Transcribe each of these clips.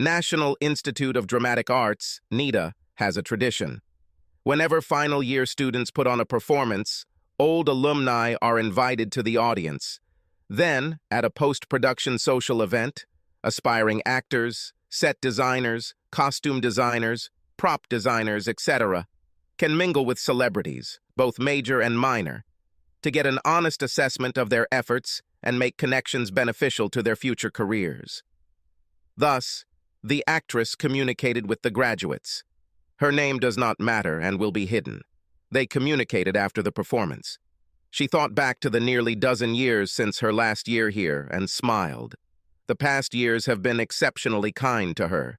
National Institute of Dramatic Arts, NIDA, has a tradition. Whenever final year students put on a performance, old alumni are invited to the audience. Then, at a post-production social event, aspiring actors, set designers, costume designers, prop designers, etc., can mingle with celebrities, both major and minor, to get an honest assessment of their efforts and make connections beneficial to their future careers. Thus, the actress communicated with the graduates. Her name does not matter and will be hidden. They communicated after the performance. She thought back to the nearly dozen years since her last year here and smiled. The past years have been exceptionally kind to her.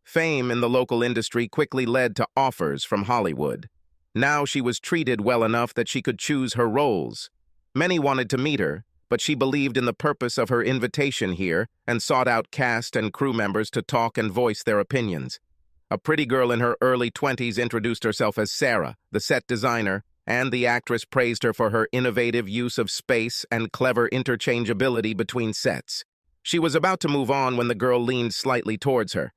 Fame in the local industry quickly led to offers from Hollywood. Now she was treated well enough that she could choose her roles. Many wanted to meet her, but she believed in the purpose of her invitation here and sought out cast and crew members to talk and voice their opinions. A pretty girl in her early 20s introduced herself as Sarah, the set designer, and the actress praised her for her innovative use of space and clever interchangeability between sets. She was about to move on when the girl leaned slightly towards her.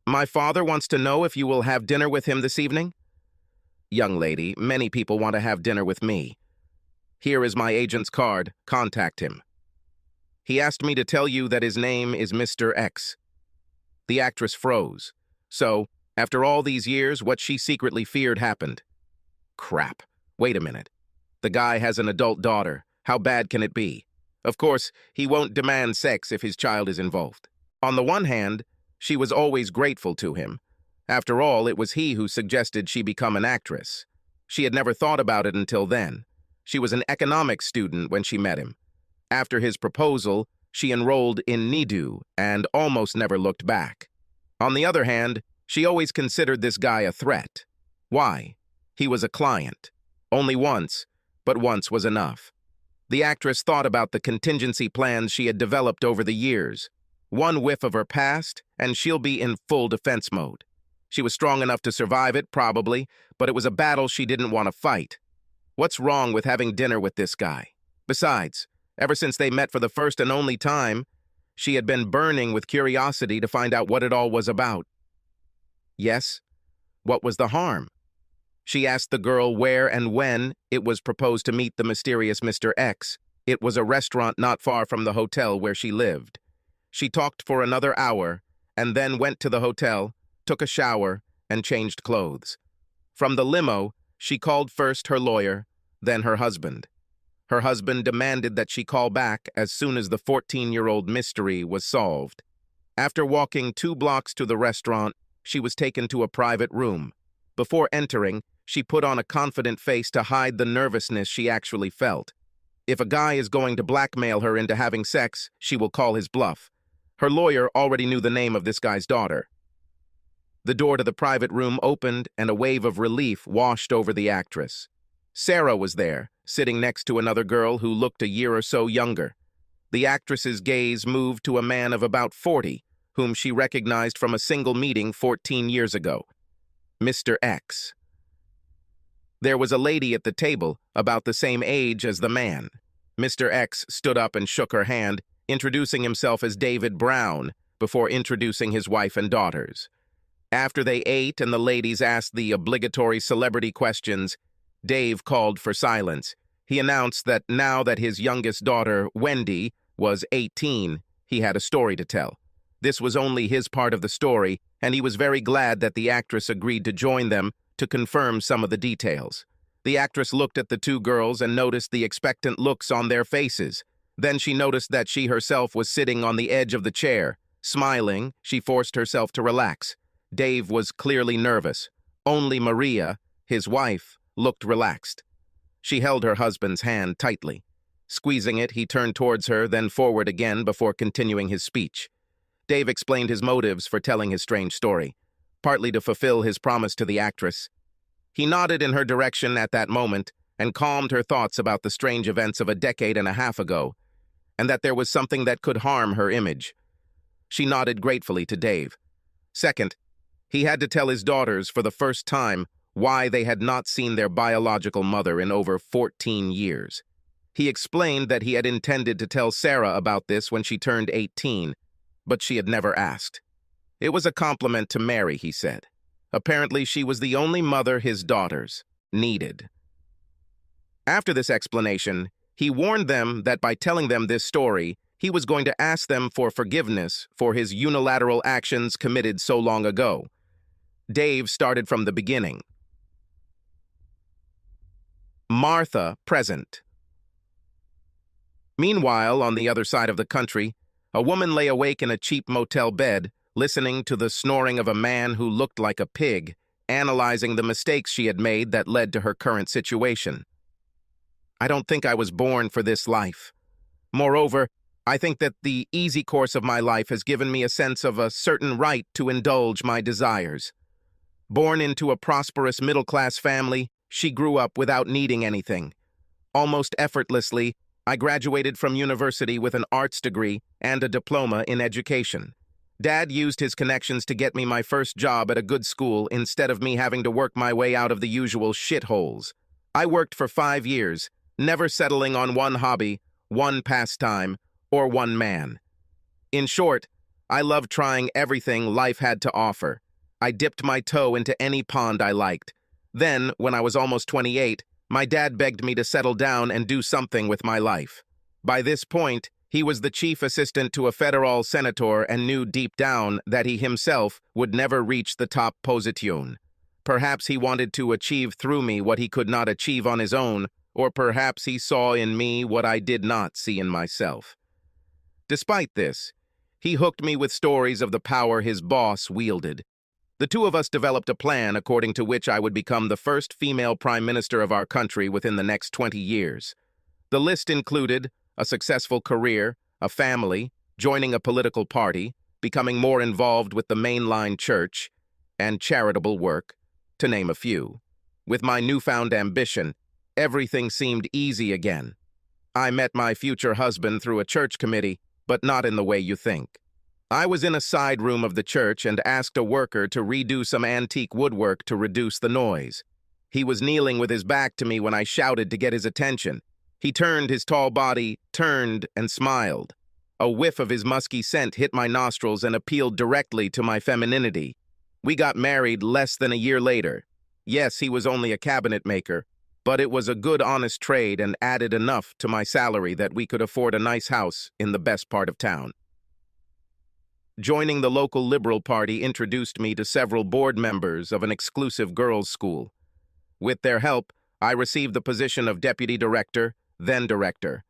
"My father wants to know if you will have dinner with him this evening?" "Young lady, many people want to have dinner with me. Here is my agent's card. Contact him. He asked me to tell you that his name is Mr. X." The actress froze. So, after all these years, what she secretly feared happened. Crap. Wait a minute. The guy has an adult daughter. How bad can it be? Of course, he won't demand sex if his child is involved. On the one hand, she was always grateful to him. After all, it was he who suggested she become an actress. She had never thought about it until then. She was an economics student when she met him. After his proposal, she enrolled in NIDU and almost never looked back. On the other hand, she always considered this guy a threat. Why? He was a client. Only once, but once was enough. The actress thought about the contingency plans she had developed over the years. One whiff of her past, and she'll be in full defense mode. She was strong enough to survive it, probably, but it was a battle she didn't want to fight. What's wrong with having dinner with this guy? Besides, ever since they met for the first and only time, she had been burning with curiosity to find out what it all was about. Yes? What was the harm? She asked the girl where and when it was proposed to meet the mysterious Mr. X. It was a restaurant not far from the hotel where she lived. She talked for another hour, and then went to the hotel, took a shower, and changed clothes. From the limo, she called first her lawyer, then her husband. Her husband demanded that she call back as soon as the 14-year-old mystery was solved. After walking 2 blocks to the restaurant, she was taken to a private room. Before entering, she put on a confident face to hide the nervousness she actually felt. If a guy is going to blackmail her into having sex, she will call his bluff. Her lawyer already knew the name of this guy's daughter. The door to the private room opened, and a wave of relief washed over the actress. Sarah was there, sitting next to another girl who looked a year or so younger. The actress's gaze moved to a man of about 40, whom she recognized from a single meeting 14 years ago. Mr. X. There was a lady at the table, about the same age as the man. Mr. X stood up and shook her hand, introducing himself as David Brown, before introducing his wife and daughters. After they ate and the ladies asked the obligatory celebrity questions, Dave called for silence. He announced that now that his youngest daughter, Wendy, was 18, he had a story to tell. This was only his part of the story, and he was very glad that the actress agreed to join them to confirm some of the details. The actress looked at the 2 girls and noticed the expectant looks on their faces. Then she noticed that she herself was sitting on the edge of the chair. Smiling, she forced herself to relax. Dave was clearly nervous. Only Maria, his wife, looked relaxed. She held her husband's hand tightly. Squeezing it, he turned towards her, then forward again before continuing his speech. Dave explained his motives for telling his strange story, partly to fulfill his promise to the actress. He nodded in her direction at that moment and calmed her thoughts about the strange events of a decade and a half ago, and that there was something that could harm her image. She nodded gratefully to Dave. Second, he had to tell his daughters for the first time why they had not seen their biological mother in over 14 years. He explained that he had intended to tell Sarah about this when she turned 18, but she had never asked. It was a compliment to Mary, he said. Apparently, she was the only mother his daughters needed. After this explanation, he warned them that by telling them this story, he was going to ask them for forgiveness for his unilateral actions committed so long ago. Dave started from the beginning. Martha present. Meanwhile, on the other side of the country, a woman lay awake in a cheap motel bed, listening to the snoring of a man who looked like a pig, analyzing the mistakes she had made that led to her current situation. I don't think I was born for this life. Moreover, I think that the easy course of my life has given me a sense of a certain right to indulge my desires. Born into a prosperous middle-class family, she grew up without needing anything. Almost effortlessly, I graduated from university with an arts degree and a diploma in education. Dad used his connections to get me my first job at a good school instead of me having to work my way out of the usual shitholes. I worked for 5 years, never settling on one hobby, one pastime, or one man. In short, I loved trying everything life had to offer. I dipped my toe into any pond I liked. Then, when I was almost 28, my dad begged me to settle down and do something with my life. By this point, he was the chief assistant to a federal senator and knew deep down that he himself would never reach the top position. Perhaps he wanted to achieve through me what he could not achieve on his own, or perhaps he saw in me what I did not see in myself. Despite this, he hooked me with stories of the power his boss wielded. The two of us developed a plan according to which I would become the first female prime minister of our country within the next 20 years. The list included a successful career, a family, joining a political party, becoming more involved with the mainline church, and charitable work, to name a few. With my newfound ambition, everything seemed easy again. I met my future husband through a church committee, but not in the way you think. I was in a side room of the church and asked a worker to redo some antique woodwork to reduce the noise. He was kneeling with his back to me when I shouted to get his attention. He turned his tall body, turned, and smiled. A whiff of his musky scent hit my nostrils and appealed directly to my femininity. We got married less than a year later. Yes, he was only a cabinet maker, but it was a good, honest trade and added enough to my salary that we could afford a nice house in the best part of town. Joining the local Liberal Party introduced me to several board members of an exclusive girls' school. With their help, I received the position of deputy director, then director,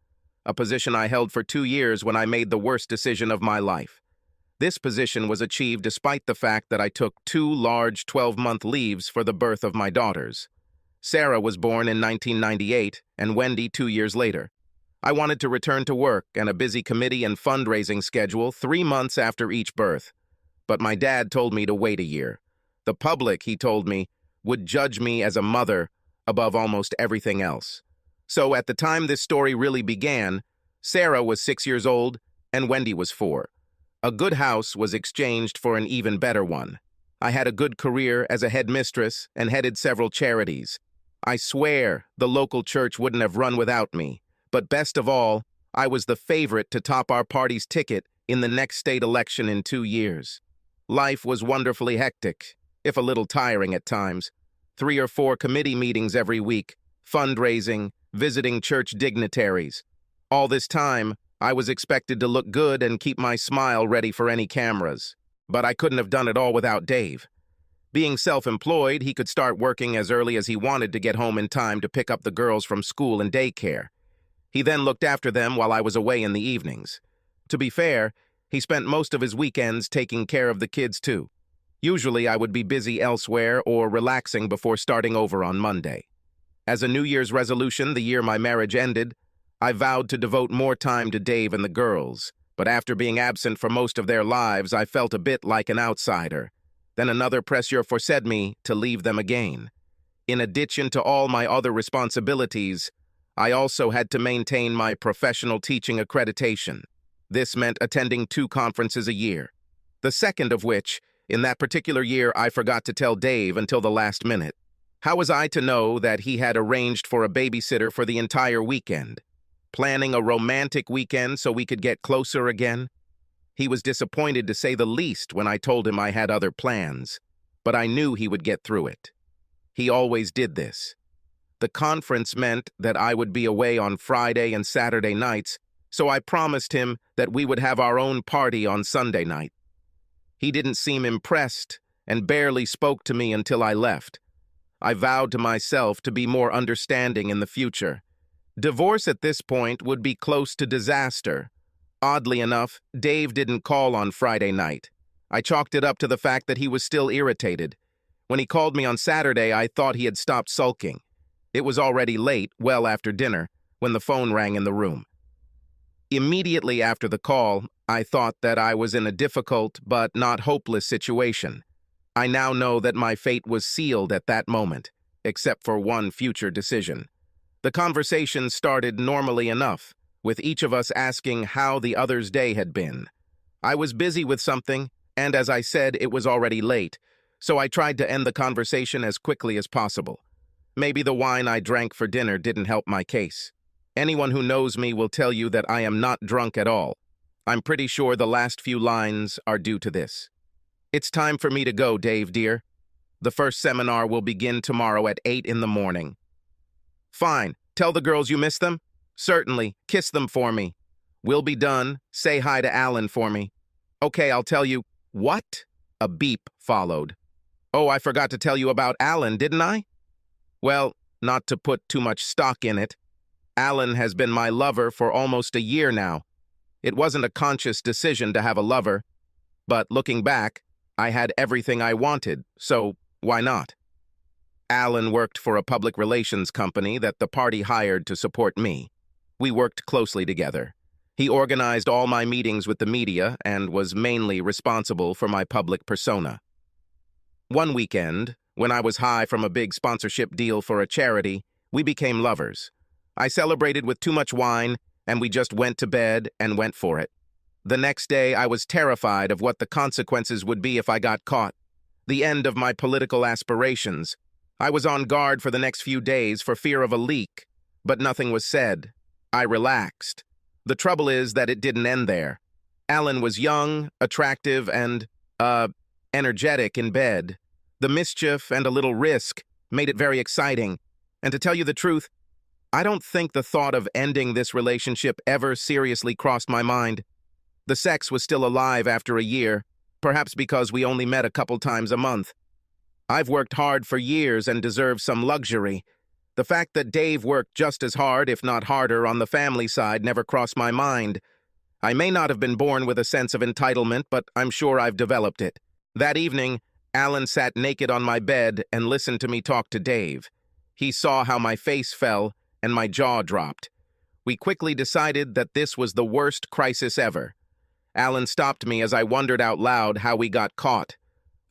a position I held for 2 years when I made the worst decision of my life. This position was achieved despite the fact that I took 2 large 12-month leaves for the birth of my daughters. Sarah was born in 1998 and Wendy 2 years later. I wanted to return to work and a busy committee and fundraising schedule 3 months after each birth. But my dad told me to wait a year. The public, he told me, would judge me as a mother above almost everything else. So at the time this story really began, Sarah was 6 years old and Wendy was 4. A good house was exchanged for an even better one. I had a good career as a headmistress and headed several charities. I swear the local church wouldn't have run without me. But best of all, I was the favorite to top our party's ticket in the next state election in 2 years. Life was wonderfully hectic, if a little tiring at times. 3 or 4 committee meetings every week, fundraising, visiting church dignitaries. All this time, I was expected to look good and keep my smile ready for any cameras. But I couldn't have done it all without Dave. Being self-employed, he could start working as early as he wanted to get home in time to pick up the girls from school and daycare. He then looked after them while I was away in the evenings. To be fair, he spent most of his weekends taking care of the kids too. Usually I would be busy elsewhere or relaxing before starting over on Monday. As a New Year's resolution the year my marriage ended, I vowed to devote more time to Dave and the girls, but after being absent for most of their lives, I felt a bit like an outsider. Then another pressure forced me to leave them again. In addition to all my other responsibilities, I also had to maintain my professional teaching accreditation. This meant attending 2 conferences a year. The second of which, in that particular year, I forgot to tell Dave until the last minute. How was I to know that he had arranged for a babysitter for the entire weekend? Planning a romantic weekend so we could get closer again? He was disappointed to say the least when I told him I had other plans, but I knew he would get through it. He always did this. The conference meant that I would be away on Friday and Saturday nights, so I promised him that we would have our own party on Sunday night. He didn't seem impressed and barely spoke to me until I left. I vowed to myself to be more understanding in the future. Divorce at this point would be close to disaster. Oddly enough, Dave didn't call on Friday night. I chalked it up to the fact that he was still irritated. When he called me on Saturday, I thought he had stopped sulking. It was already late, well after dinner, when the phone rang in the room. Immediately after the call, I thought that I was in a difficult but not hopeless situation. I now know that my fate was sealed at that moment, except for one future decision. The conversation started normally enough, with each of us asking how the other's day had been. I was busy with something, and as I said, it was already late, so I tried to end the conversation as quickly as possible. Maybe the wine I drank for dinner didn't help my case. Anyone who knows me will tell you that I am not drunk at all. I'm pretty sure the last few lines are due to this. It's time for me to go, Dave, dear. The first seminar will begin tomorrow at 8 in the morning. Fine. Tell the girls you miss them? Certainly. Kiss them for me. We'll be done. Say hi to Alan for me. Okay, I'll tell you. What? A beep followed. Oh, I forgot to tell you about Alan, didn't I? Well, not to put too much stock in it. Alan has been my lover for almost a year now. It wasn't a conscious decision to have a lover, but looking back, I had everything I wanted, so why not? Alan worked for a public relations company that the party hired to support me. We worked closely together. He organized all my meetings with the media and was mainly responsible for my public persona. One weekend, when I was high from a big sponsorship deal for a charity, we became lovers. I celebrated with too much wine, and we just went to bed and went for it. The next day, I was terrified of what the consequences would be if I got caught. The end of my political aspirations. I was on guard for the next few days for fear of a leak, but nothing was said. I relaxed. The trouble is that it didn't end there. Alan was young, attractive, and, energetic in bed. The mischief and a little risk made it very exciting. And to tell you the truth, I don't think the thought of ending this relationship ever seriously crossed my mind. The sex was still alive after a year, perhaps because we only met a couple times a month. I've worked hard for years and deserve some luxury. The fact that Dave worked just as hard, if not harder, on the family side never crossed my mind. I may not have been born with a sense of entitlement, but I'm sure I've developed it. That evening, Alan sat naked on my bed and listened to me talk to Dave. He saw how my face fell and my jaw dropped. We quickly decided that this was the worst crisis ever. Alan stopped me as I wondered out loud how we got caught.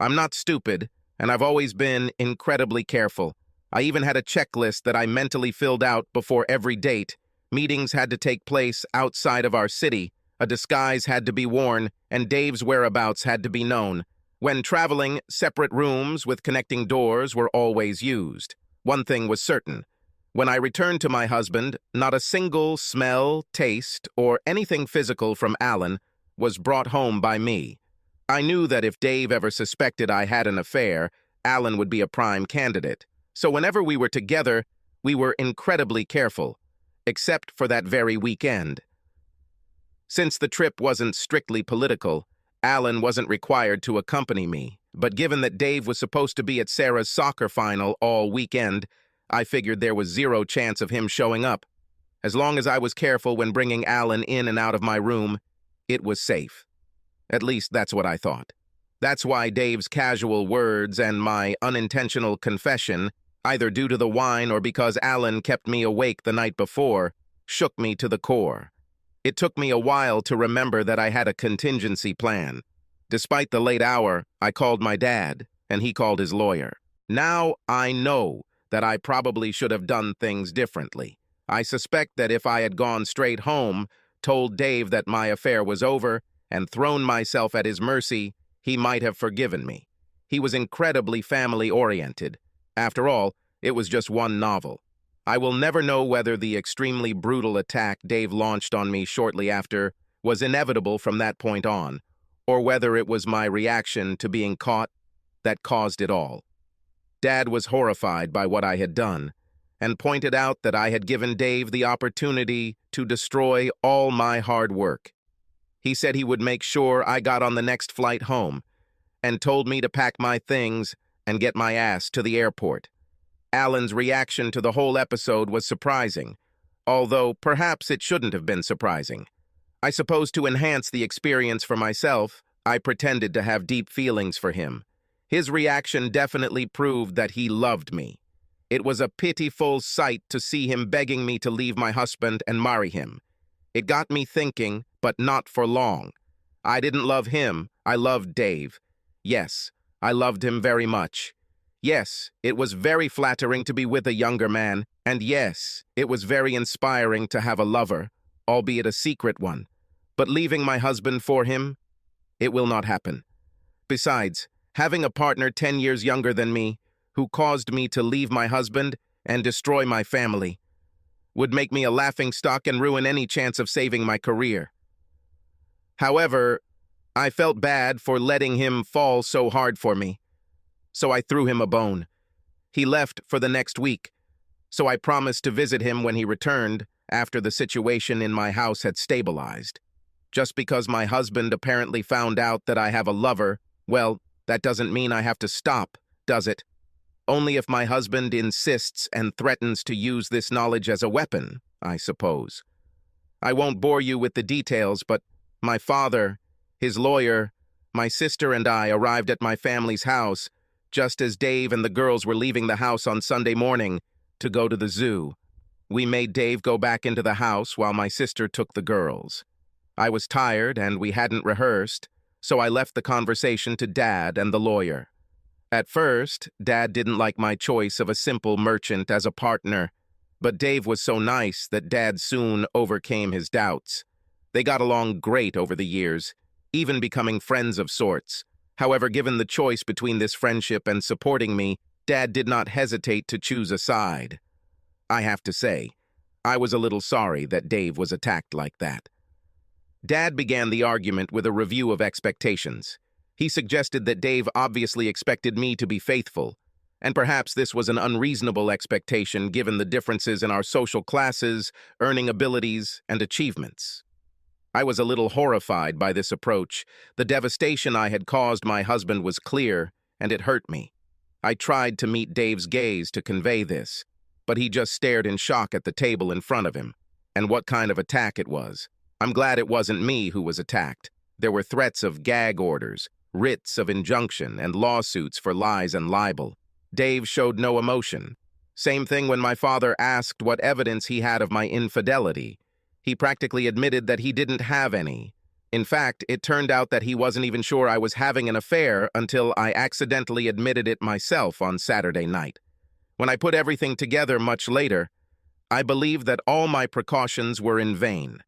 I'm not stupid, and I've always been incredibly careful. I even had a checklist that I mentally filled out before every date. Meetings had to take place outside of our city, a disguise had to be worn, and Dave's whereabouts had to be known. When traveling, separate rooms with connecting doors were always used. One thing was certain. When I returned to my husband, not a single smell, taste, or anything physical from Alan was brought home by me. I knew that if Dave ever suspected I had an affair, Alan would be a prime candidate. So whenever we were together, we were incredibly careful, except for that very weekend. Since the trip wasn't strictly political, Alan wasn't required to accompany me, but given that Dave was supposed to be at Sarah's soccer final all weekend, I figured there was zero chance of him showing up. As long as I was careful when bringing Alan in and out of my room, it was safe. At least that's what I thought. That's why Dave's casual words and my unintentional confession, either due to the wine or because Alan kept me awake the night before, shook me to the core. It took me a while to remember that I had a contingency plan. Despite the late hour, I called my dad, and he called his lawyer. Now I know that I probably should have done things differently. I suspect that if I had gone straight home, told Dave that my affair was over, and thrown myself at his mercy, he might have forgiven me. He was incredibly family-oriented. After all, it was just one novel. I will never know whether the extremely brutal attack Dave launched on me shortly after was inevitable from that point on, or whether it was my reaction to being caught that caused it all. Dad was horrified by what I had done, and pointed out that I had given Dave the opportunity to destroy all my hard work. He said he would make sure I got on the next flight home, and told me to pack my things and get my ass to the airport. Alan's reaction to the whole episode was surprising, although perhaps it shouldn't have been surprising. I suppose to enhance the experience for myself, I pretended to have deep feelings for him. His reaction definitely proved that he loved me. It was a pitiful sight to see him begging me to leave my husband and marry him. It got me thinking, but not for long. I didn't love him, I loved Dave. Yes, I loved him very much. Yes, it was very flattering to be with a younger man, and yes, it was very inspiring to have a lover, albeit a secret one. But leaving my husband for him? It will not happen. Besides, having a partner 10 years younger than me, who caused me to leave my husband and destroy my family, would make me a laughingstock and ruin any chance of saving my career. However, I felt bad for letting him fall so hard for me, so I threw him a bone. He left for the next week, so I promised to visit him when he returned after the situation in my house had stabilized. Just because my husband apparently found out that I have a lover, well, that doesn't mean I have to stop, does it? Only if my husband insists and threatens to use this knowledge as a weapon, I suppose. I won't bore you with the details, but my father, his lawyer, my sister and I arrived at my family's house just as Dave and the girls were leaving the house on Sunday morning to go to the zoo. We made Dave go back into the house while my sister took the girls. I was tired and we hadn't rehearsed, so I left the conversation to Dad and the lawyer. At first, Dad didn't like my choice of a simple merchant as a partner, but Dave was so nice that Dad soon overcame his doubts. They got along great over the years, even becoming friends of sorts. However, given the choice between this friendship and supporting me, Dad did not hesitate to choose a side. I have to say, I was a little sorry that Dave was attacked like that. Dad began the argument with a review of expectations. He suggested that Dave obviously expected me to be faithful, and perhaps this was an unreasonable expectation given the differences in our social classes, earning abilities, and achievements. I was a little horrified by this approach. The devastation I had caused my husband was clear, and it hurt me. I tried to meet Dave's gaze to convey this, but he just stared in shock at the table in front of him. And what kind of attack it was. I'm glad it wasn't me who was attacked. There were threats of gag orders, writs of injunction, and lawsuits for lies and libel. Dave showed no emotion. Same thing when my father asked what evidence he had of my infidelity. He practically admitted that he didn't have any. In fact, it turned out that he wasn't even sure I was having an affair until I accidentally admitted it myself on Saturday night. When I put everything together much later, I believed that all my precautions were in vain.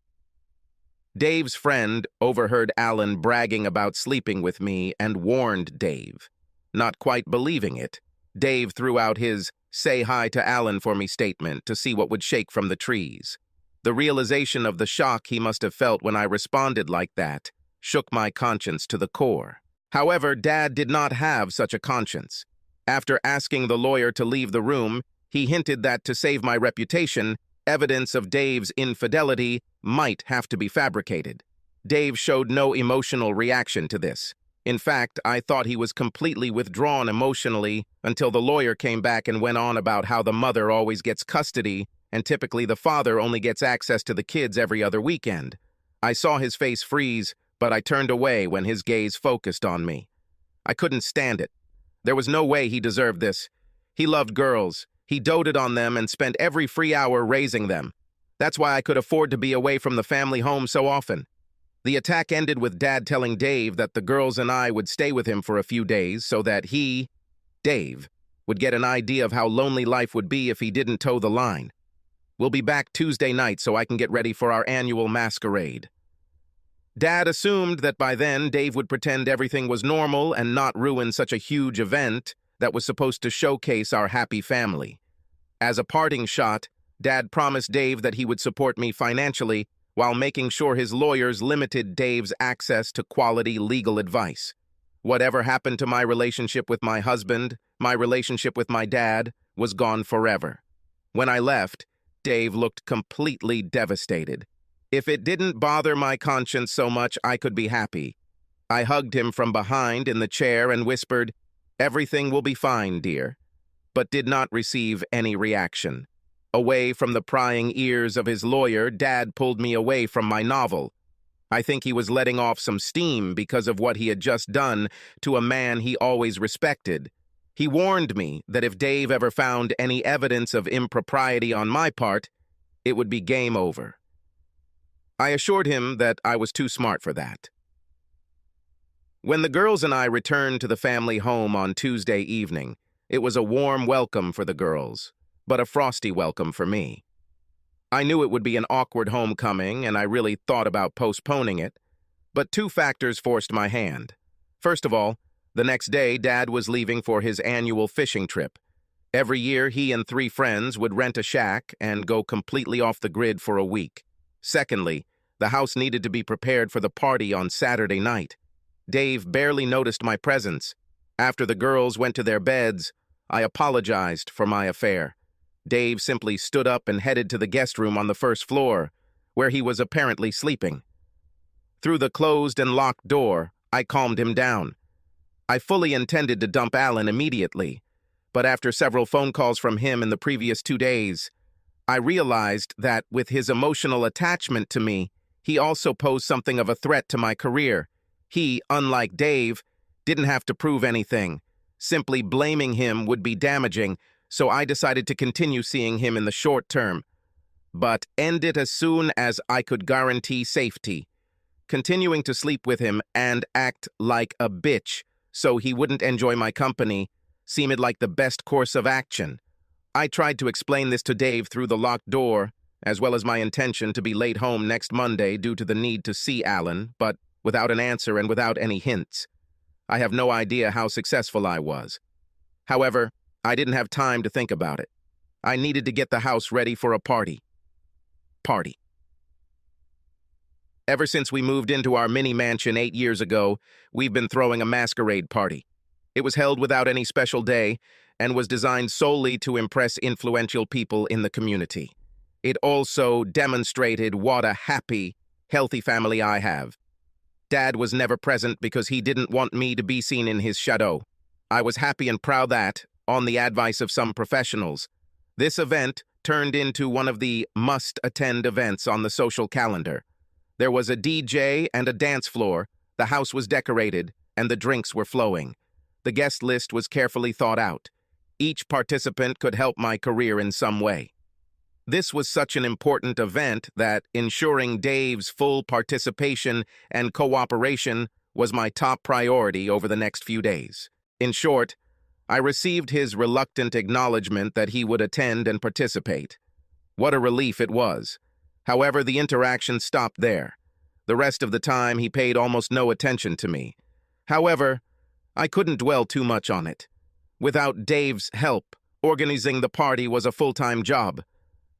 Dave's friend overheard Alan bragging about sleeping with me and warned Dave. Not quite believing it, Dave threw out his "say hi to Alan for me" statement to see what would shake from the trees. The realization of the shock he must have felt when I responded like that shook my conscience to the core. However, Dad did not have such a conscience. After asking the lawyer to leave the room, he hinted that to save my reputation, evidence of Dave's infidelity might have to be fabricated. Dave showed no emotional reaction to this. In fact, I thought he was completely withdrawn emotionally until the lawyer came back and went on about how the mother always gets custody and typically the father only gets access to the kids every other weekend. I saw his face freeze, but I turned away when his gaze focused on me. I couldn't stand it. There was no way he deserved this. He loved girls. He doted on them and spent every free hour raising them. That's why I could afford to be away from the family home so often. The attack ended with Dad telling Dave that the girls and I would stay with him for a few days so that he, Dave, would get an idea of how lonely life would be if he didn't toe the line. We'll be back Tuesday night so I can get ready for our annual masquerade. Dad assumed that by then Dave would pretend everything was normal and not ruin such a huge event that was supposed to showcase our happy family. As a parting shot, Dad promised Dave that he would support me financially while making sure his lawyers limited Dave's access to quality legal advice. Whatever happened to my relationship with my husband, my relationship with my dad, was gone forever. When I left, Dave looked completely devastated. If it didn't bother my conscience so much, I could be happy. I hugged him from behind in the chair and whispered, "Everything will be fine, dear," but did not receive any reaction. Away from the prying ears of his lawyer, Dad pulled me away from my novel. I think he was letting off some steam because of what he had just done to a man he always respected. He warned me that if Dave ever found any evidence of impropriety on my part, it would be game over. I assured him that I was too smart for that. When the girls and I returned to the family home on Tuesday evening, it was a warm welcome for the girls, but a frosty welcome for me. I knew it would be an awkward homecoming, and I really thought about postponing it, but two factors forced my hand. First of all, the next day, Dad was leaving for his annual fishing trip. Every year, he and 3 friends would rent a shack and go completely off the grid for a week. Secondly, the house needed to be prepared for the party on Saturday night. Dave barely noticed my presence. After the girls went to their beds, I apologized for my affair. Dave simply stood up and headed to the guest room on the first floor, where he was apparently sleeping. Through the closed and locked door, I calmed him down. I fully intended to dump Alan immediately, but after several phone calls from him in the previous 2 days, I realized that with his emotional attachment to me, he also posed something of a threat to my career. He, unlike Dave, didn't have to prove anything. Simply blaming him would be damaging, so I decided to continue seeing him in the short term, but end it as soon as I could guarantee safety. Continuing to sleep with him and act like a bitch so he wouldn't enjoy my company seemed like the best course of action. I tried to explain this to Dave through the locked door, as well as my intention to be late home next Monday due to the need to see Alan, but without an answer and without any hints. I have no idea how successful I was. However, I didn't have time to think about it. I needed to get the house ready for a party. Ever since we moved into our mini mansion 8 years ago, we've been throwing a masquerade party. It was held without any special day and was designed solely to impress influential people in the community. It also demonstrated what a happy, healthy family I have. Dad was never present because he didn't want me to be seen in his shadow. I was happy and proud that, on the advice of some professionals, this event turned into one of the must-attend events on the social calendar. There was a DJ and a dance floor, the house was decorated, and the drinks were flowing. The guest list was carefully thought out. Each participant could help my career in some way. This was such an important event that ensuring Dave's full participation and cooperation was my top priority over the next few days. In short, I received his reluctant acknowledgement that he would attend and participate. What a relief it was. However, the interaction stopped there. The rest of the time, he paid almost no attention to me. However, I couldn't dwell too much on it. Without Dave's help, organizing the party was a full-time job.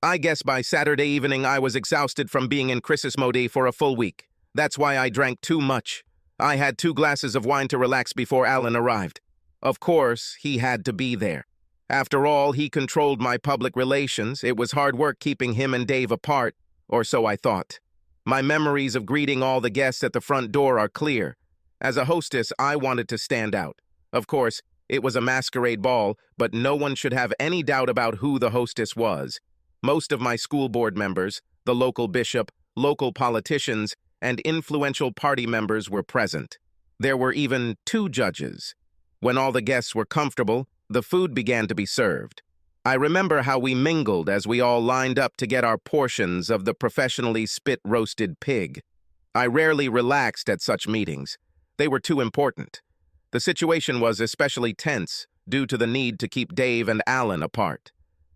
I guess by Saturday evening I was exhausted from being in crisis mode for a full week. That's why I drank too much. I had 2 glasses of wine to relax before Alan arrived. Of course, he had to be there. After all, he controlled my public relations. It was hard work keeping him and Dave apart, or so I thought. My memories of greeting all the guests at the front door are clear. As a hostess, I wanted to stand out. Of course, it was a masquerade ball, but no one should have any doubt about who the hostess was. Most of my school board members, the local bishop, local politicians, and influential party members were present. There were even 2 judges. When all the guests were comfortable, the food began to be served. I remember how we mingled as we all lined up to get our portions of the professionally spit-roasted pig. I rarely relaxed at such meetings. They were too important. The situation was especially tense due to the need to keep Dave and Alan apart.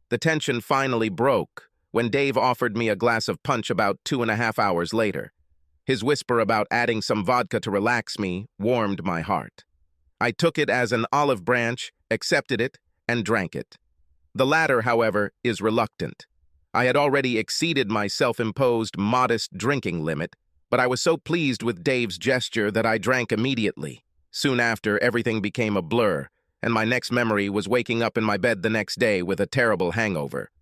The tension finally broke when Dave offered me a glass of punch about 2.5 hours later. His whisper about adding some vodka to relax me warmed my heart. I took it as an olive branch, accepted it, and drank it. The latter, however, is reluctant. I had already exceeded my self-imposed modest drinking limit, but I was so pleased with Dave's gesture that I drank immediately. Soon after, everything became a blur, and my next memory was waking up in my bed the next day with a terrible hangover.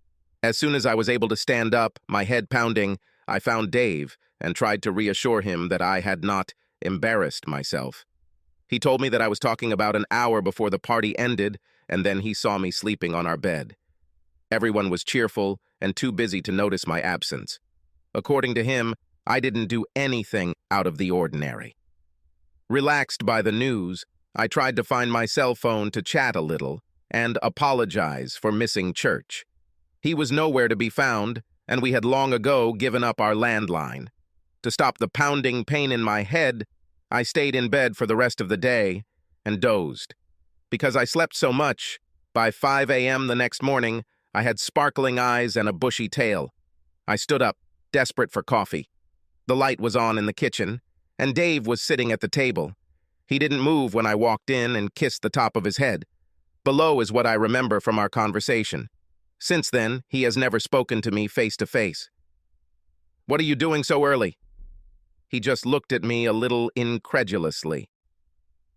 As soon as I was able to stand up, my head pounding, I found Dave and tried to reassure him that I had not embarrassed myself. He told me that I was talking about an hour before the party ended, and then he saw me sleeping on our bed. Everyone was cheerful and too busy to notice my absence. According to him, I didn't do anything out of the ordinary. Relaxed by the news, I tried to find my cell phone to chat a little and apologize for missing church. He was nowhere to be found, and we had long ago given up our landline. To stop the pounding pain in my head, I stayed in bed for the rest of the day and dozed. Because I slept so much, by 5 a.m. the next morning, I had sparkling eyes and a bushy tail. I stood up, desperate for coffee. The light was on in the kitchen, and Dave was sitting at the table. He didn't move when I walked in and kissed the top of his head. Below is what I remember from our conversation. Since then, he has never spoken to me face to face. "What are you doing so early?" He just looked at me a little incredulously.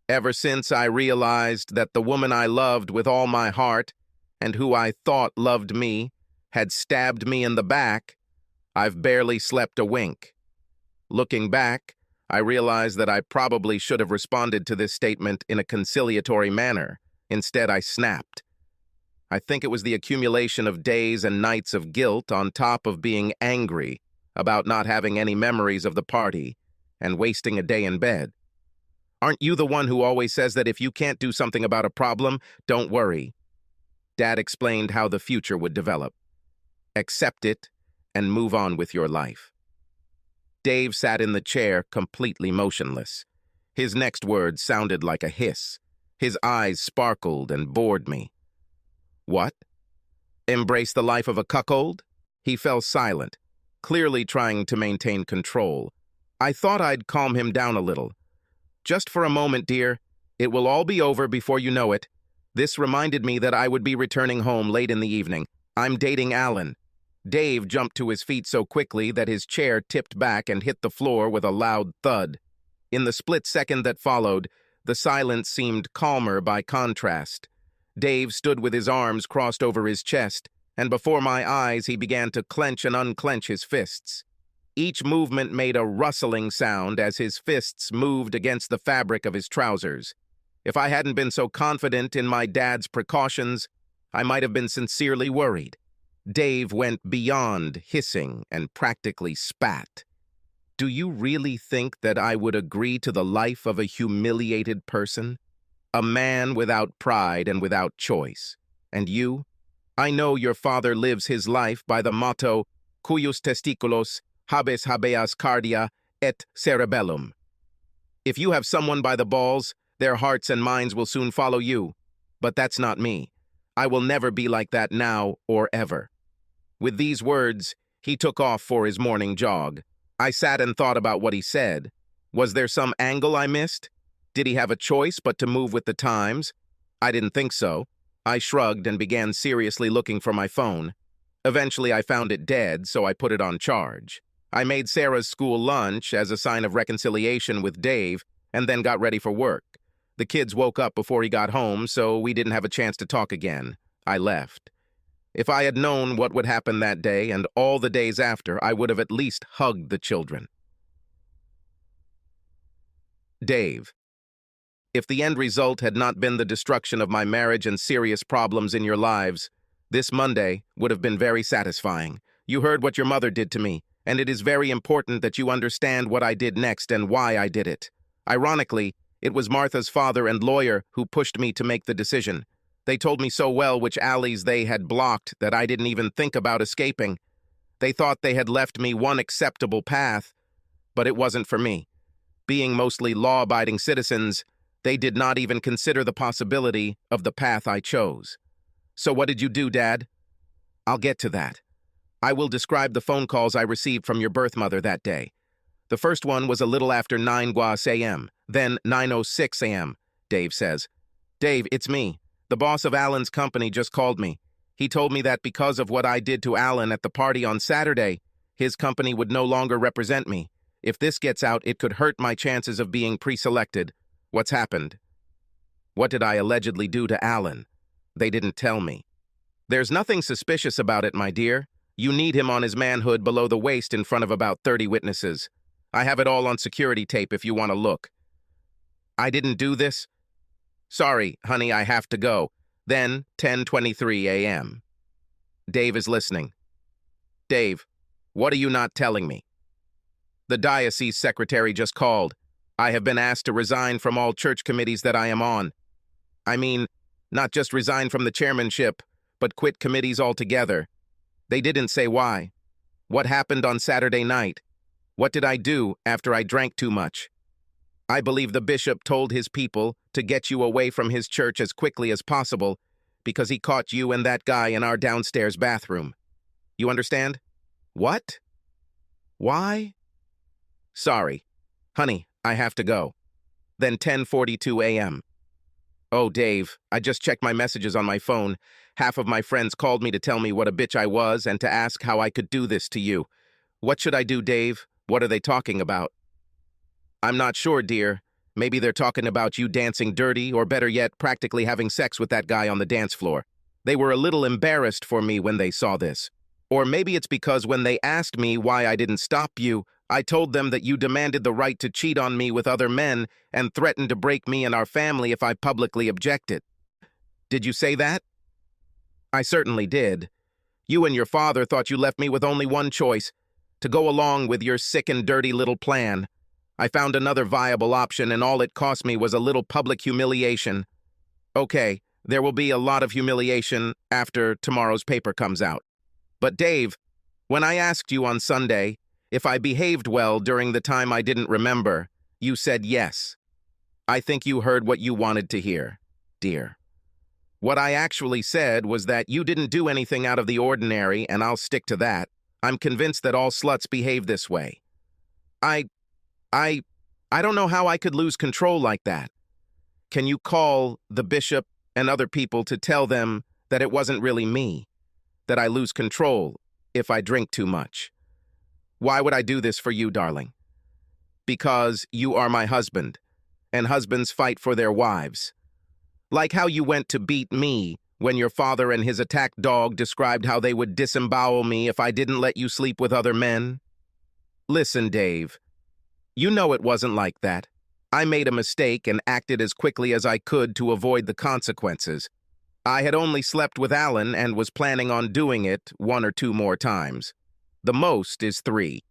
Ever since I realized that the woman I loved with all my heart, and who I thought loved me, had stabbed me in the back, I've barely slept a wink. Looking back, I realize that I probably should have responded to this statement in a conciliatory manner. Instead, I snapped. I think it was the accumulation of days and nights of guilt on top of being angry about not having any memories of the party and wasting a day in bed. Aren't you the one who always says that if you can't do something about a problem, don't worry? Dad explained how the future would develop. Accept it and move on with your life. Dave sat in the chair, completely motionless. His next words sounded like a hiss. His eyes sparkled and bored me. What? Embrace the life of a cuckold? He fell silent, clearly trying to maintain control. I thought I'd calm him down a little. Just for a moment, dear. It will all be over before you know it. This reminded me that I would be returning home late in the evening. I'm dating Alan. Dave jumped to his feet so quickly that his chair tipped back and hit the floor with a loud thud. In the split second that followed, the silence seemed calmer by contrast. Dave stood with his arms crossed over his chest, and before my eyes he began to clench and unclench his fists. Each movement made a rustling sound as his fists moved against the fabric of his trousers. If I hadn't been so confident in my dad's precautions, I might have been sincerely worried. Dave went beyond hissing and practically spat. Do you really think that I would agree to the life of a humiliated person? A man without pride and without choice. And you? I know your father lives his life by the motto, cujus testiculos habes habeas cardia et cerebellum. If you have someone by the balls, their hearts and minds will soon follow you. But that's not me. I will never be like that now or ever. With these words, he took off for his morning jog. I sat and thought about what he said. Was there some angle I missed? Did he have a choice but to move with the times? I didn't think so. I shrugged and began seriously looking for my phone. Eventually, I found it dead, so I put it on charge. I made Sarah's school lunch as a sign of reconciliation with Dave, and then got ready for work. The kids woke up before he got home, so we didn't have a chance to talk again. I left. If I had known what would happen that day and all the days after, I would have at least hugged the children. Dave. If the end result had not been the destruction of my marriage and serious problems in your lives, this Monday would have been very satisfying. You heard what your mother did to me, and it is very important that you understand what I did next and why I did it. Ironically, it was Martha's father and lawyer who pushed me to make the decision. They told me so well which alleys they had blocked that I didn't even think about escaping. They thought they had left me one acceptable path, but it wasn't for me. Being mostly law-abiding citizens, they did not even consider the possibility of the path I chose. So what did you do, Dad? I'll get to that. I will describe the phone calls I received from your birth mother that day. The first one was a little after 9 a.m., then 9:06 a.m., Dave says. Dave, it's me. The boss of Alan's company just called me. He told me that because of what I did to Alan at the party on Saturday, his company would no longer represent me. If this gets out, it could hurt my chances of being pre-selected. What's happened? What did I allegedly do to Alan? They didn't tell me. There's nothing suspicious about it, my dear. You need him on his manhood below the waist in front of about 30 witnesses. I have it all on security tape if you want to look. I didn't do this? Sorry, honey, I have to go. Then, 10:23 a.m. Dave is listening. Dave, what are you not telling me? The diocese secretary just called. I have been asked to resign from all church committees that I am on. I mean, not just resign from the chairmanship, but quit committees altogether. They didn't say why. What happened on Saturday night? What did I do after I drank too much? I believe the bishop told his people to get you away from his church as quickly as possible because he caught you and that guy in our downstairs bathroom. You understand? What? Why? Sorry. Honey, I have to go. Then 10:42 a.m. Oh, Dave, I just checked my messages on my phone. Half of my friends called me to tell me what a bitch I was and to ask how I could do this to you. What should I do, Dave? What are they talking about? I'm not sure, dear. Maybe they're talking about you dancing dirty, or better yet, practically having sex with that guy on the dance floor. They were a little embarrassed for me when they saw this. Or maybe it's because when they asked me why I didn't stop you, I told them that you demanded the right to cheat on me with other men and threatened to break me and our family if I publicly objected. Did you say that? I certainly did. You and your father thought you left me with only one choice, to go along with your sick and dirty little plan. I found another viable option, and all it cost me was a little public humiliation. Okay, there will be a lot of humiliation after tomorrow's paper comes out. But Dave, when I asked you on Sunday if I behaved well during the time I didn't remember, you said yes. I think you heard what you wanted to hear, dear. What I actually said was that you didn't do anything out of the ordinary, and I'll stick to that. I'm convinced that all sluts behave this way. I don't know how I could lose control like that. Can you call the bishop and other people to tell them that it wasn't really me, that I lose control if I drink too much? Why would I do this for you, darling? Because you are my husband, and husbands fight for their wives. Like how you went to beat me when your father and his attack dog described how they would disembowel me if I didn't let you sleep with other men. Listen, Dave. You know it wasn't like that. I made a mistake and acted as quickly as I could to avoid the consequences. I had only slept with Alan and was planning on doing it 1 or 2 more times. The most is 3.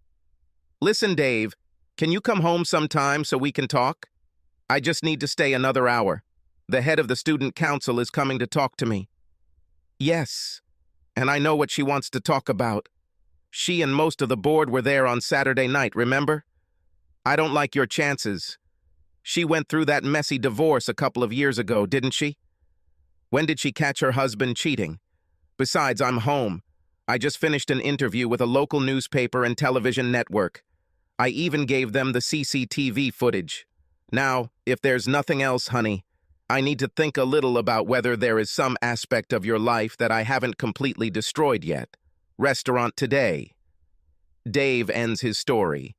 Listen, Dave, can you come home sometime so we can talk? I just need to stay another hour. The head of the student council is coming to talk to me. Yes, and I know what she wants to talk about. She and most of the board were there on Saturday night, remember? I don't like your chances. She went through that messy divorce a couple of years ago, didn't she? When did she catch her husband cheating? Besides, I'm home. I just finished an interview with a local newspaper and television network. I even gave them the CCTV footage. Now, if there's nothing else, honey, I need to think a little about whether there is some aspect of your life that I haven't completely destroyed yet. Restaurant today. Dave ends his story.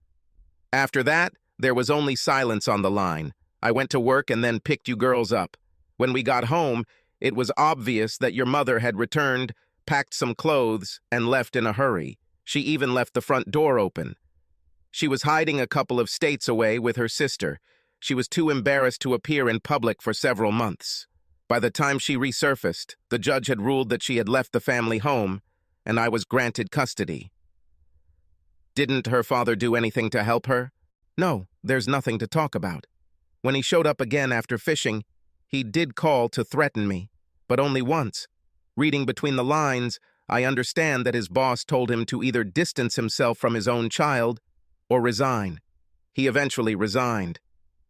After that, there was only silence on the line. I went to work and then picked you girls up. When we got home, it was obvious that your mother had returned, packed some clothes, and left in a hurry. She even left the front door open. She was hiding a couple of states away with her sister. She was too embarrassed to appear in public for several months. By the time she resurfaced, the judge had ruled that she had left the family home, and I was granted custody. Didn't her father do anything to help her? No, there's nothing to talk about. When he showed up again after fishing, he did call to threaten me, but only once. Reading between the lines, I understand that his boss told him to either distance himself from his own child or resign. He eventually resigned.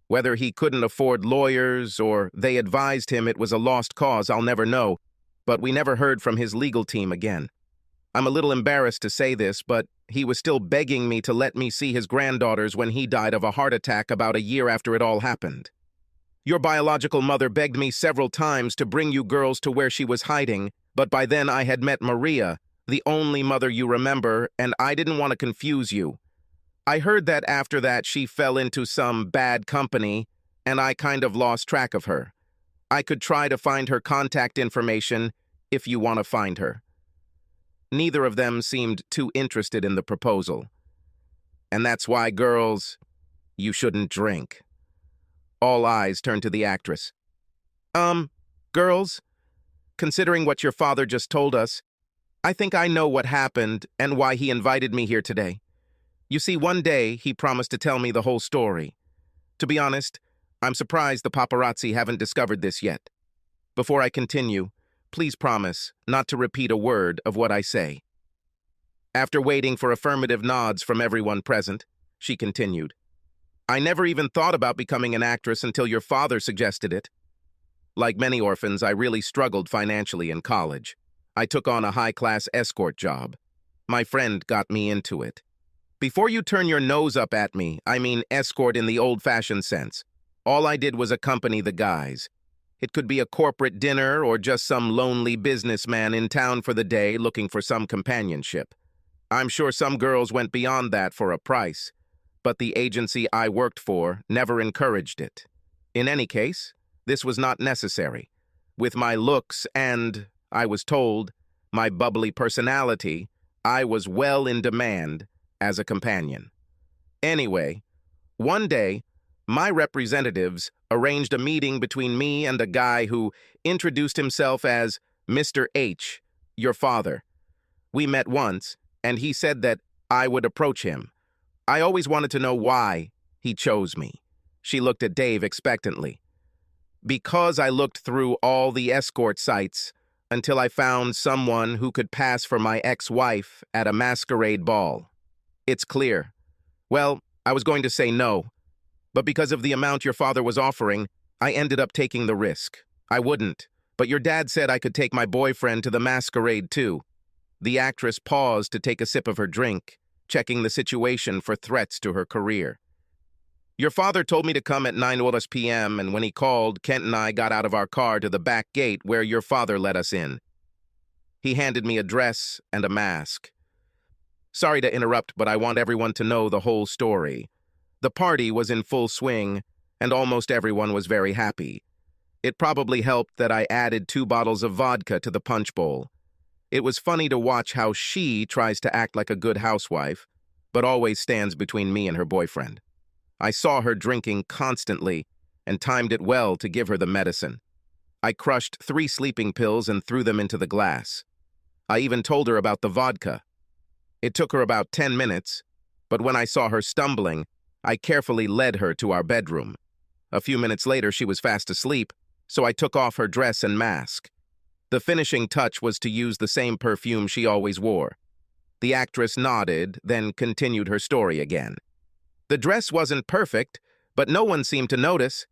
Whether he couldn't afford lawyers or they advised him it was a lost cause, I'll never know, but we never heard from his legal team again. I'm a little embarrassed to say this, but he was still begging me to let me see his granddaughters when he died of a heart attack about a year after it all happened. Your biological mother begged me several times to bring you girls to where she was hiding, but by then I had met Maria, the only mother you remember, and I didn't want to confuse you. I heard that after that she fell into some bad company, and I kind of lost track of her. I could try to find her contact information if you want to find her." Neither of them seemed too interested in the proposal. "And that's why, girls, you shouldn't drink." All eyes turned to the actress. Girls, considering what your father just told us, I think I know what happened and why he invited me here today. You see, one day he promised to tell me the whole story. To be honest, I'm surprised the paparazzi haven't discovered this yet. Before I continue, please promise not to repeat a word of what I say." After waiting for affirmative nods from everyone present, she continued, "I never even thought about becoming an actress until your father suggested it. Like many orphans, I really struggled financially in college. I took on a high-class escort job. My friend got me into it. Before you turn your nose up at me, I mean escort in the old-fashioned sense. All I did was accompany the guys. It could be a corporate dinner or just some lonely businessman in town for the day looking for some companionship. I'm sure some girls went beyond that for a price, but the agency I worked for never encouraged it. In any case, this was not necessary. With my looks and, I was told, my bubbly personality, I was well in demand as a companion. Anyway, one day, my representatives arranged a meeting between me and a guy who introduced himself as Mr. H, your father. We met once, and he said that I would approach him. I always wanted to know why he chose me." She looked at Dave expectantly. "Because I looked through all the escort sites until I found someone who could pass for my ex-wife at a masquerade ball. It's clear. Well, I was going to say no, but because of the amount your father was offering, I ended up taking the risk. I wouldn't, but your dad said I could take my boyfriend to the masquerade too." The actress paused to take a sip of her drink, checking the situation for threats to her career. "Your father told me to come at 9 p.m., and when he called, Kent and I got out of our car to the back gate where your father let us in. He handed me a dress and a mask. Sorry to interrupt, but I want everyone to know the whole story. The party was in full swing, and almost everyone was very happy. It probably helped that I added 2 bottles of vodka to the punch bowl. It was funny to watch how she tries to act like a good housewife, but always stands between me and her boyfriend. I saw her drinking constantly and timed it well to give her the medicine. I crushed 3 sleeping pills and threw them into the glass. I even told her about the vodka. It took her about 10 minutes, but when I saw her stumbling, I carefully led her to our bedroom. A few minutes later, she was fast asleep, so I took off her dress and mask. The finishing touch was to use the same perfume she always wore. The actress nodded, then continued her story again. The dress wasn't perfect, but no one seemed to notice.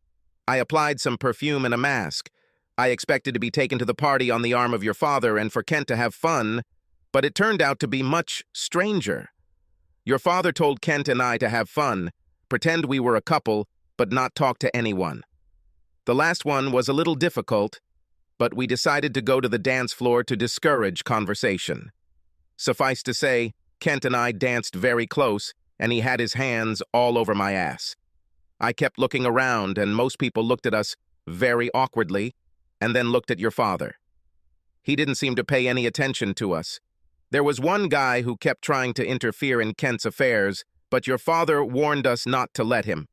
I applied some perfume and a mask. I expected to be taken to the party on the arm of your father and for Kent to have fun, but it turned out to be much stranger. Your father told Kent and I to have fun, pretend we were a couple, but not talk to anyone. The last one was a little difficult, but we decided to go to the dance floor to discourage conversation. Suffice to say, Kent and I danced very close, and he had his hands all over my ass. I kept looking around, and most people looked at us very awkwardly, and then looked at your father. He didn't seem to pay any attention to us. There was one guy who kept trying to interfere in Kent's affairs, but your father warned us not to let him.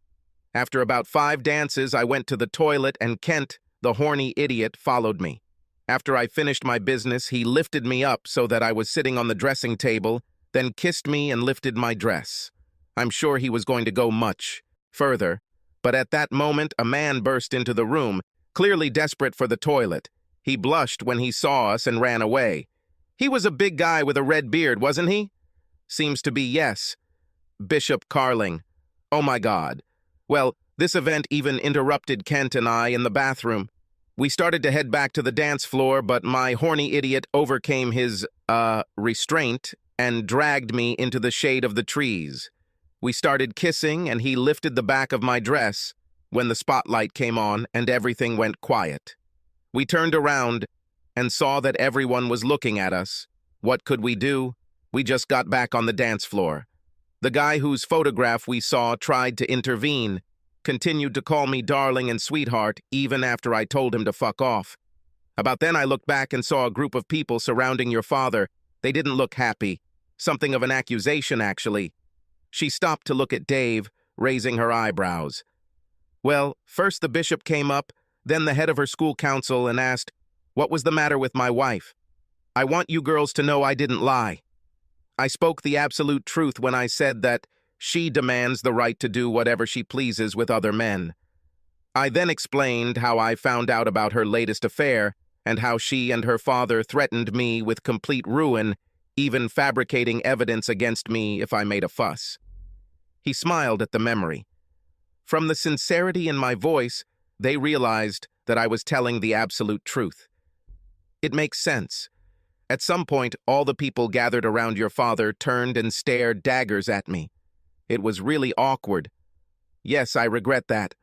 After about 5 dances, I went to the toilet, and Kent, the horny idiot, followed me. After I finished my business, he lifted me up so that I was sitting on the dressing table, then kissed me and lifted my dress. I'm sure he was going to go much further, but at that moment, a man burst into the room, clearly desperate for the toilet. He blushed when he saw us and ran away. He was a big guy with a red beard, wasn't he? Seems to be, yes. Bishop Carling. Oh my God. Well, this event even interrupted Kent and I in the bathroom. We started to head back to the dance floor, but my horny idiot overcame his, restraint and dragged me into the shade of the trees. We started kissing, and he lifted the back of my dress. when the spotlight came on and everything went quiet. We turned around and saw that everyone was looking at us. What could we do? We just got back on the dance floor. The guy whose photograph we saw tried to intervene, continued to call me darling and sweetheart even after I told him to fuck off. About then I looked back and saw a group of people surrounding your father. They didn't look happy. Something of an accusation, actually. She stopped to look at Dave, raising her eyebrows. Well, first the bishop came up, then the head of her school council, and asked, what was the matter with my wife? I want you girls to know I didn't lie. I spoke the absolute truth when I said that she demands the right to do whatever she pleases with other men. I then explained how I found out about her latest affair and how she and her father threatened me with complete ruin, even fabricating evidence against me if I made a fuss. He smiled at the memory. From the sincerity in my voice, they realized that I was telling the absolute truth. It makes sense. At some point, all the people gathered around your father turned and stared daggers at me. It was really awkward. Yes, I regret that.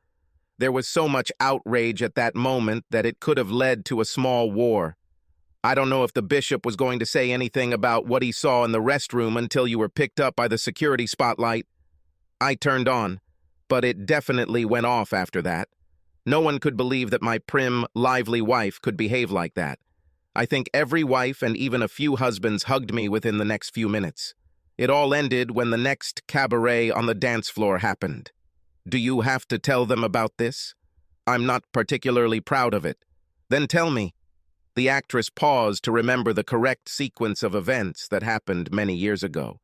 There was so much outrage at that moment that it could have led to a small war. I don't know if the bishop was going to say anything about what he saw in the restroom until you were picked up by the security spotlight. I turned on, but it definitely went off after that. No one could believe that my prim, lively wife could behave like that. I think every wife and even a few husbands hugged me within the next few minutes. It all ended when the next cabaret on the dance floor happened. Do you have to tell them about this? I'm not particularly proud of it. Then tell me. The actress paused to remember the correct sequence of events that happened many years ago.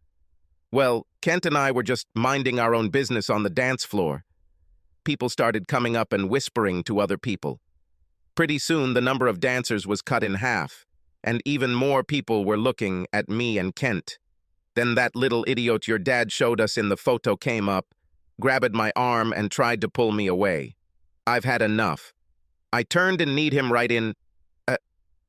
Well, Kent and I were just minding our own business on the dance floor. People started coming up and whispering to other people. Pretty soon, the number of dancers was cut in half, and even more people were looking at me and Kent. Then that little idiot your dad showed us in the photo came up, grabbed my arm, and tried to pull me away. I've had enough. I turned and kneed him right in,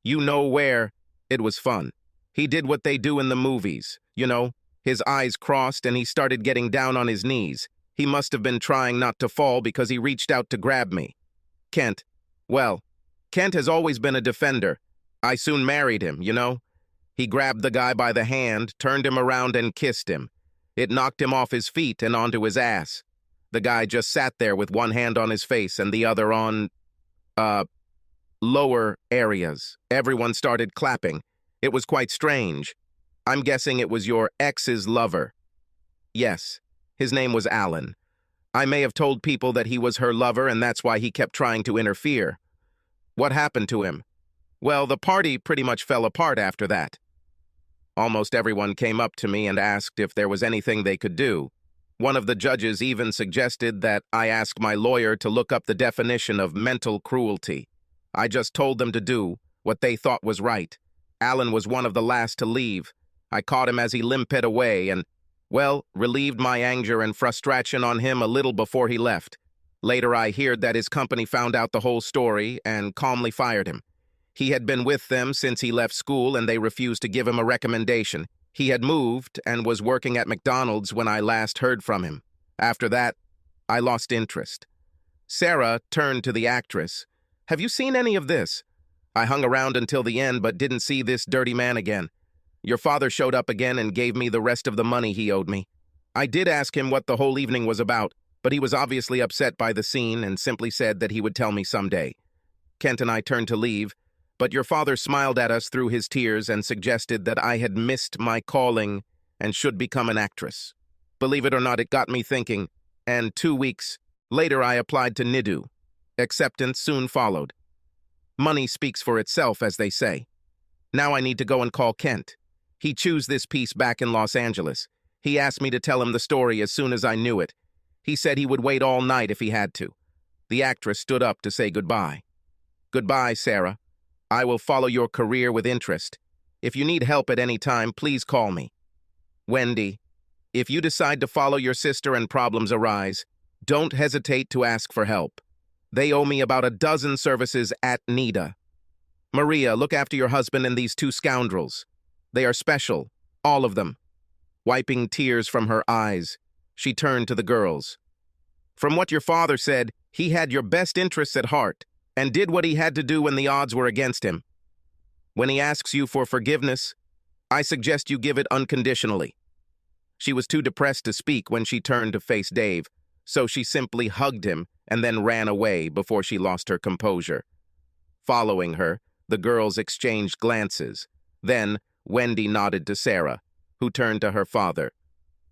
you know where. It was fun. He did what they do in the movies, you know. His eyes crossed and he started getting down on his knees. He must have been trying not to fall because he reached out to grab me. Kent. Well, Kent has always been a defender. I soon married him, you know. He grabbed the guy by the hand, turned him around and kissed him. It knocked him off his feet and onto his ass. The guy just sat there with one hand on his face and the other on, lower areas. Everyone started clapping. It was quite strange. I'm guessing it was your ex's lover. Yes, his name was Alan. I may have told people that he was her lover and that's why he kept trying to interfere. What happened to him? Well, the party pretty much fell apart after that. Almost everyone came up to me and asked if there was anything they could do. One of the judges even suggested that I ask my lawyer to look up the definition of mental cruelty. I just told them to do what they thought was right. Alan was one of the last to leave. I caught him as he limped away and, well, relieved my anger and frustration on him a little before he left. Later I heard that his company found out the whole story and calmly fired him. He had been with them since he left school and they refused to give him a recommendation. He had moved and was working at McDonald's when I last heard from him. After that, I lost interest. Sarah turned to the actress. Have you seen any of this? I hung around until the end but didn't see this dirty man again. Your father showed up again and gave me the rest of the money he owed me. I did ask him what the whole evening was about, but he was obviously upset by the scene and simply said that he would tell me someday. Kent and I turned to leave, but your father smiled at us through his tears and suggested that I had missed my calling and should become an actress. Believe it or not, it got me thinking, and 2 weeks later I applied to NIDU. Acceptance soon followed. Money speaks for itself, as they say. Now I need to go and call Kent. He chose this piece back in Los Angeles. He asked me to tell him the story as soon as I knew it. He said he would wait all night if he had to. The actress stood up to say goodbye. Goodbye, Sarah. I will follow your career with interest. If you need help at any time, please call me. Wendy, if you decide to follow your sister and problems arise, don't hesitate to ask for help. They owe me about 12 services at NIDA. Maria, look after your husband and these 2 scoundrels. They are special, all of them. Wiping tears from her eyes, she turned to the girls. From what your father said, he had your best interests at heart and did what he had to do when the odds were against him. When he asks you for forgiveness, I suggest you give it unconditionally. She was too depressed to speak when she turned to face Dave, so she simply hugged him and then ran away before she lost her composure. Following her, the girls exchanged glances. Then, Wendy nodded to Sarah, who turned to her father.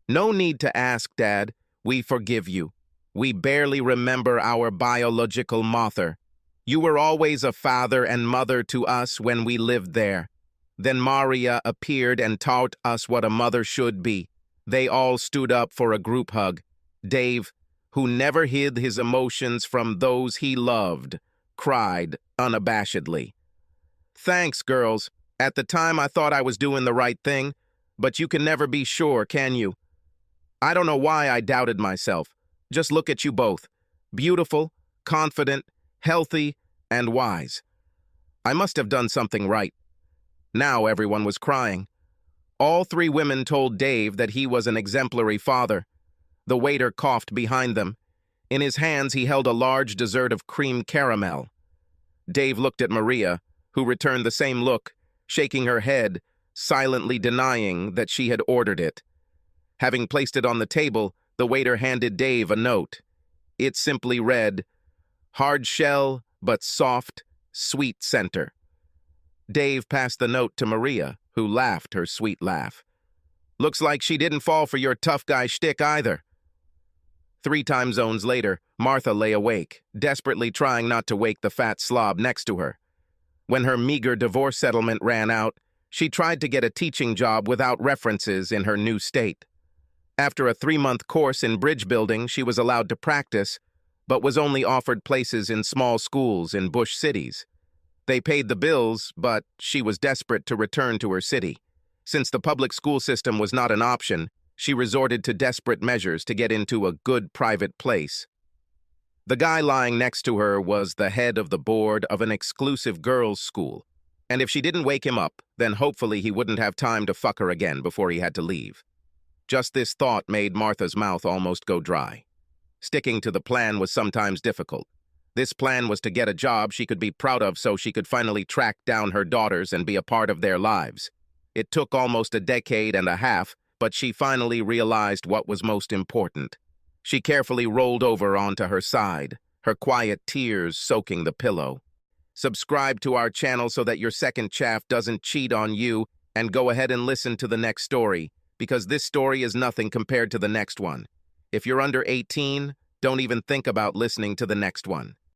No need to ask, Dad. We forgive you. We barely remember our biological mother. You were always a father and mother to us when we lived there. Then Maria appeared and taught us what a mother should be. They all stood up for a group hug. Dave, who never hid his emotions from those he loved, cried unabashedly. Thanks, girls. At the time, I thought I was doing the right thing, but you can never be sure, can you? I don't know why I doubted myself. Just look at you both. Beautiful, confident, healthy, and wise. I must have done something right. Now everyone was crying. All three women told Dave that he was an exemplary father. The waiter coughed behind them. In his hands, he held a large dessert of cream caramel. Dave looked at Maria, who returned the same look, shaking her head, silently denying that she had ordered it. Having placed it on the table, the waiter handed Dave a note. It simply read, "Hard shell, but soft, sweet center." Dave passed the note to Maria, who laughed her sweet laugh. Looks like she didn't fall for your tough guy shtick either. 3 time zones later, Martha lay awake, desperately trying not to wake the fat slob next to her. When her meager divorce settlement ran out, she tried to get a teaching job without references in her new state. After a 3-month course in bridge building, she was allowed to practice, but was only offered places in small schools in bush cities. They paid the bills, but she was desperate to return to her city. Since the public school system was not an option, she resorted to desperate measures to get into a good private place. The guy lying next to her was the head of the board of an exclusive girls' school, and if she didn't wake him up, then hopefully he wouldn't have time to fuck her again before he had to leave. Just this thought made Martha's mouth almost go dry. Sticking to the plan was sometimes difficult. This plan was to get a job she could be proud of so she could finally track down her daughters and be a part of their lives. It took almost a decade and a half, but she finally realized what was most important. She carefully rolled over onto her side, her quiet tears soaking the pillow. Subscribe to our channel so that your second chaff doesn't cheat on you, and go ahead and listen to the next story, because this story is nothing compared to the next one. If you're under 18, don't even think about listening to the next one.